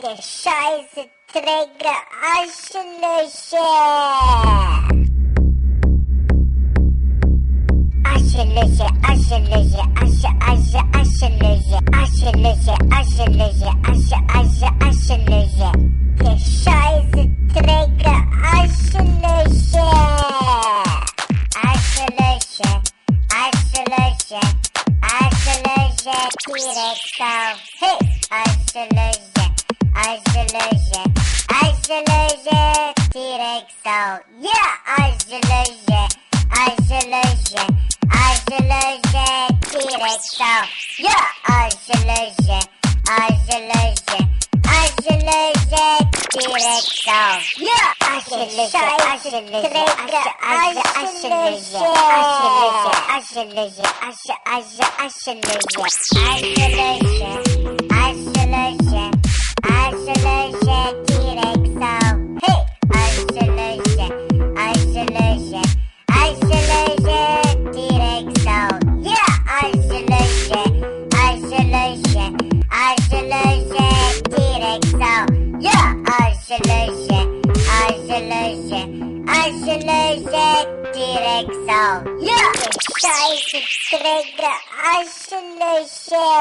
Scheiße, Träger, Arschlöcher! Arschlöcher, Arschlöcher, Arschlöcher, Arschlöcher, Arschlöcher, Arschlöcher. Der Scheiße, Träger, Arschlöcher! Arschlöcher, Arschlöcher, Arschlöcher, direkt auf. Hey, Arschlöcher, Arschlöcher, Arschlöcher, direkt auf. Ja, Arschlöcher, Arschlöcher, Arschlöcher, direkt auf. Ja, Arschlöcher, Arschlöcher, Arschlöcher, direkt auf. Ja, Arschlöcher, Arschlöcher, Arschlöcher, Arschlöcher, Arschlöcher, Arschlöcher, Arschlöcher, direkt auf. Hey, Arschlöcher, Arschlöcher, Arschlöcher, direkt auf. Ja, Arschlöcher, Arschlöcher, Arschlöcher, direkt auf. Ja, Arschlöcher, Arschlöcher, Arschlöcher, direkt auf. Ja, Scheiße, Träger, Arschlöcher!